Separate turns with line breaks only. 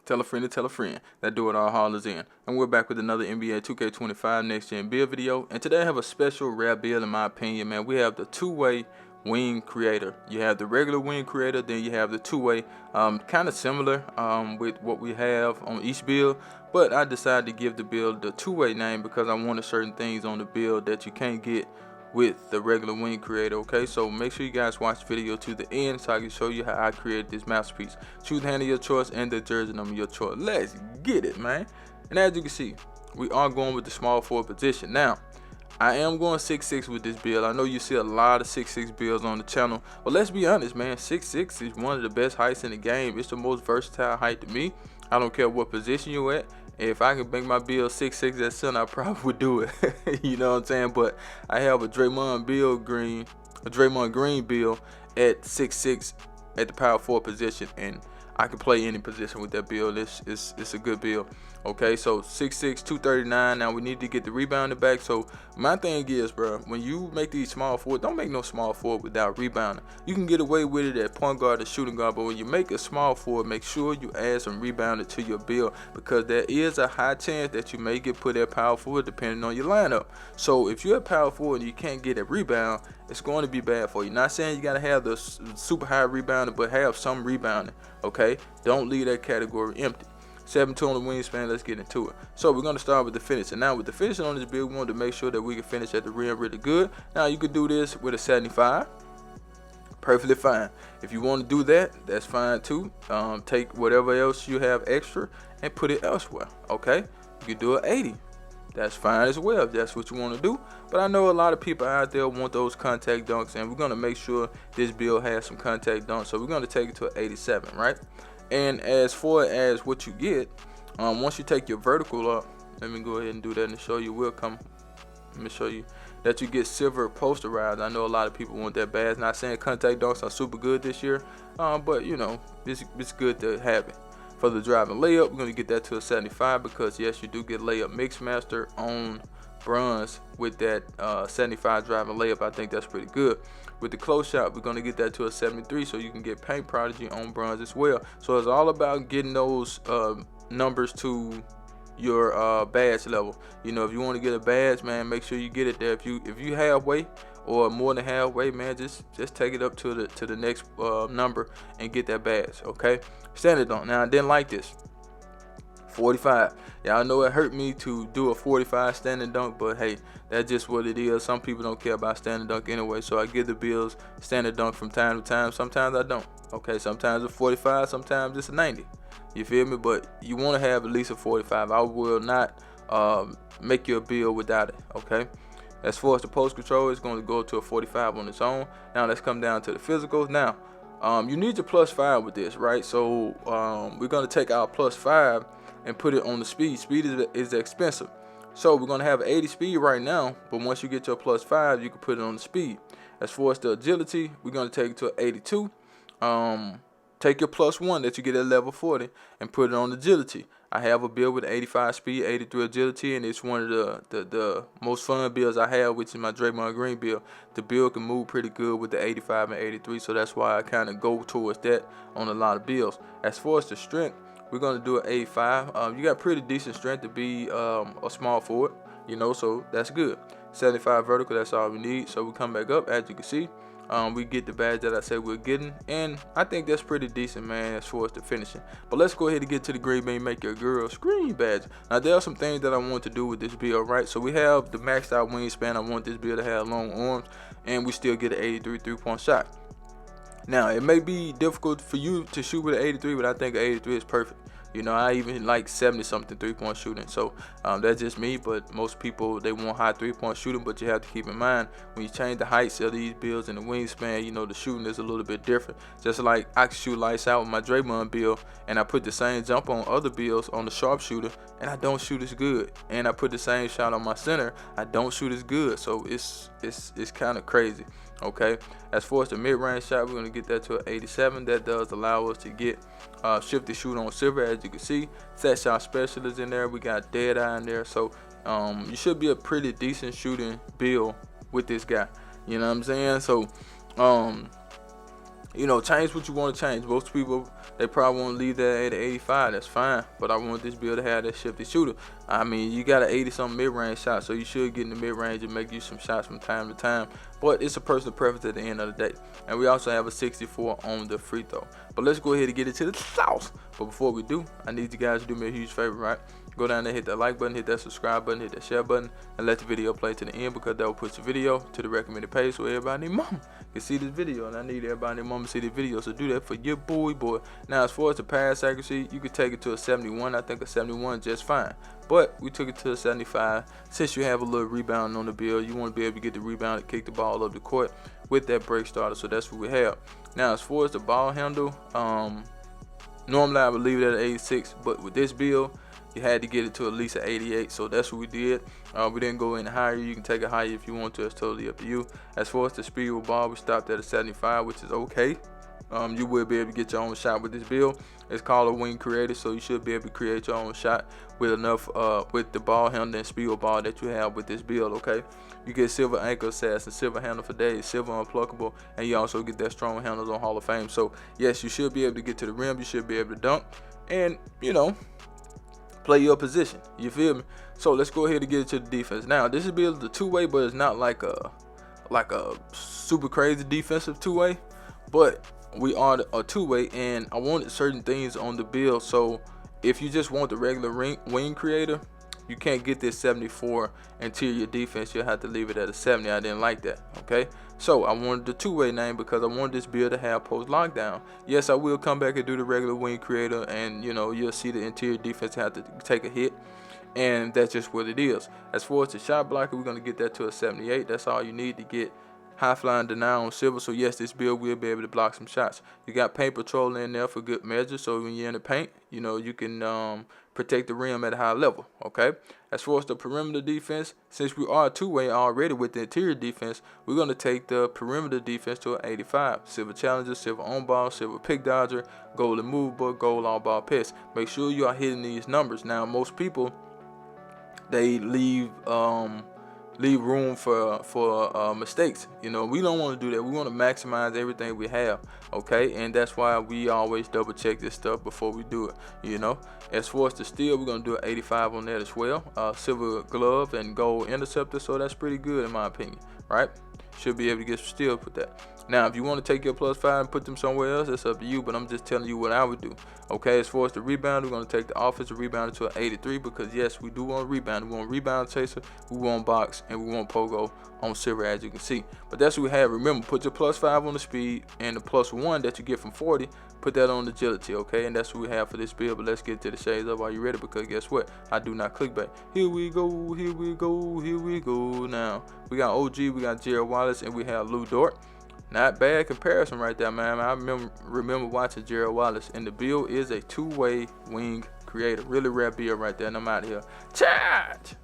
Tell a friend to tell a friend. That do it all haulers in. And we're back with another NBA 2K25 next gen build video. And today I have a special rare build in my opinion, man. We have the two-way wing creator. You have the regular wing creator, then you have the two-way, kind of similar with what we have on each build. But I decided to give the build the two-way name because I wanted certain things on the build that you can't get with the regular wing creator. Okay, so make sure you guys watch the video to the end so I can show you how I created this masterpiece. Choose the hand of your choice and the jersey number of your choice. Let's get it, man. And as you can see, we are going with the small forward position. Now I am going 6'6" with this build. I know you see a lot of 6'6" builds on the channel, but let's be honest, man, 6'6" is one of the best heights in the game. It's the most versatile height to me. I don't care what position you're at. If I could make my build 6'6" at center, I probably would do it. You know what I'm saying? But I have a Draymond Green build at 6'6" at the power forward position, and I can play any position with that build. It's a good build. Okay, so 6'6", 239. Now we need to get the rebounding back. So my thing is, bro, when you make these small forward, don't make no small forward without rebounding. You can get away with it at point guard or shooting guard, but when you make a small forward, make sure you add some rebounding to your build because there is a high chance that you may get put at power forward depending on your lineup. So if you're at power forward and you can't get a rebound, it's going to be bad for you. Not saying you got to have the super high rebounding, but have some rebounding. Okay, don't leave that category empty. 7'2" on the wingspan. Let's get into it. So we're going to start with the finishing. Now with the finishing on this build, we want to make sure that we can finish at the rim really good. Now you could do this with a 75. Perfectly fine. If you want to do that, that's fine too. Take whatever else you have extra and put it elsewhere. Okay, you could do an 80. That's fine as well if that's what you want to do. But I know a lot of people out there want those contact dunks, and we're going to make sure this build has some contact dunks. So we're going to take it to an 87, right? And as far as what you get, once you take your vertical up, let me go ahead and do that and show you. Let me show you that you get silver posterized. I know a lot of people want that bad. Not saying contact dunks are super good this year, but you know, it's good to have it. For the driving layup, we're going to get that to a 75 because yes, you do get layup mix master on bronze with that 75 driving layup. I think that's pretty good. With the close shot, we're going to get that to a 73 so you can get paint prodigy on bronze as well. So it's all about getting those numbers to your badge level. You know, if you want to get a badge, man, make sure you get it there. If you halfway or more than halfway, man, just take it up to the next number and get that badge. Okay, standard dunk. Now I didn't like this 45. Yeah, I know it hurt me to do a 45 standing dunk, but hey, that's just what it is. Some people don't care about standing dunk anyway, so I give the Bills standard dunk from time to time. Sometimes I don't. Okay, sometimes it's 45, sometimes it's a 90. You feel me? But you want to have at least a 45. I will not make you a build without it. Okay. As far as the post control, it's going to go to a 45 on its own. Now let's come down to the physicals. Now, you need your +5 with this, right? So we're going to take our +5 and put it on the speed. Speed is expensive. So we're going to have 80 speed right now, but once you get your +5, you can put it on the speed. As far as the agility, we're going to take it to 82. Take your +1 that you get at level 40 and put it on agility. I have a build with 85 speed, 83 agility, and it's one of the most fun builds I have, which is my Draymond Green build. The build can move pretty good with the 85 and 83, so that's why I kind of go towards that on a lot of builds. As far as the strength, we're going to do an 85. You got pretty decent strength to be a small forward, you know, so that's good. 75 vertical, that's all we need. So we come back up, as you can see. We get the badge that I said we're getting, and I think that's pretty decent, man, as far as the finishing. But let's go ahead and get to the green bean make your girl scream badge. Now there are some things that I want to do with this build, right? So we have the maxed out wingspan. I want this build to have long arms, and we still get an 83 3-point shot. Now it may be difficult for you to shoot with an 83, but I think an 83 is perfect. You know, I even like 70-something 3-point shooting. So that's just me, but most people, they want high 3-point shooting, but you have to keep in mind when you change the heights of these builds and the wingspan, you know, the shooting is a little bit different. Just like I can shoot lights out with my Draymond build, and I put the same jump on other builds on the sharpshooter, and I don't shoot as good. And I put the same shot on my center, I don't shoot as good. So it's kind of crazy. Okay, as far as the mid-range shot, we're going to get that to an 87. That does allow us to get shifty shoot on silver, as you can see. Set shot specialist in there. We got dead eye in there. So you should be a pretty decent shooting build with this guy. You know what I'm saying? So You know, change what you want to change. Most people, they probably want to leave that at 85. That's fine. But I want this build to have that shifty shooter. I mean, you got an 80-something mid-range shot, so you should get in the mid-range and make you some shots from time to time. But it's a personal preference at the end of the day. And we also have a 64 on the free throw. But let's go ahead and get into the sauce. But before we do, I need you guys to do me a huge favor, right? Go down there, hit that like button, hit that subscribe button, hit that share button, and let the video play to the end, because that will push the video to the recommended page so everybody and their mama can see this video. And I need everybody and their mama to see this video, so do that for your boy. Now, as far as the pass accuracy, you could take it to a 71. I think a 71 is just fine. But we took it to a 75. Since you have a little rebound on the build, you want to be able to get the rebound and kick the ball up the court with that break starter. So that's what we have. Now, as far as the ball handle, normally I would leave it at 86, but with this build, you had to get it to at least an 88, so that's what we did. We didn't go any higher. You can take it higher if you want to. It's totally up to you. As far as the speed with ball, we stopped at a 75, which is okay. You will be able to get your own shot with this build. It's called a wing creator, so you should be able to create your own shot with enough with the ball handle and speed with ball that you have with this build. Okay, you get silver ankle assassin, silver handle for days, silver unpluckable, and you also get that strong handles on Hall of Fame. So yes, you should be able to get to the rim. You should be able to dunk, and you know, play your position. You feel me? So let's go ahead and get into the defense. Now, this is build the two-way, but it's not like a super crazy defensive two-way, but we are a two-way, and I wanted certain things on the build. So if you just want the regular wing creator, you can't get this 74 interior defense. You'll have to leave it at a 70. I didn't like that. Okay, so I wanted the two-way name because I wanted this build to have post lockdown. Yes, I will come back and do the regular wing creator, and you know, you'll see the interior defense have to take a hit, and that's just what it is. As far as the shot blocker, we're going to get that to a 78. That's all you need to get high flying denial on silver. So yes, this build will be able to block some shots. You got paint patrol in there for good measure, so when you're in the paint, you know, you can protect the rim at a high level. Okay, as far as the perimeter defense, since we are two-way already with the interior defense, we're going to take the perimeter defense to an 85. Silver challenger, silver on ball, silver pick dodger, gold and move book, gold all ball pass. Make sure you are hitting these numbers. Now, most people, they leave room for mistakes. You know, we don't want to do that. We want to maximize everything we have. Okay, and that's why we always double check this stuff before we do it. You know, as far as the steal, we're gonna do an 85 on that as well. Silver glove and gold interceptor, so that's pretty good in my opinion, right? Should be able to get some steals with that. Now, if you want to take your +5 and put them somewhere else, that's up to you, but I'm just telling you what I would do. Okay, as far as the rebound, we're going to take the offensive rebounder to an 83, because yes, we do want rebound. We want rebound chaser, we want box, and we want pogo on silver, as you can see. But that's what we have. Remember, put your +5 on the speed, and the +1 that you get from 40, put that on agility, okay? And that's what we have for this build. But let's get to the shades up. Are you ready? Because guess what? I do not clickbait. Here we go, here we go, here we go. Now, we got OG, we got Jared Wallace, and we have Lou Dort. Not bad comparison right there, man. I remember watching Jared Wallace, and the build is a two-way wing creator. Really rare build right there, and I'm out of here. Charge!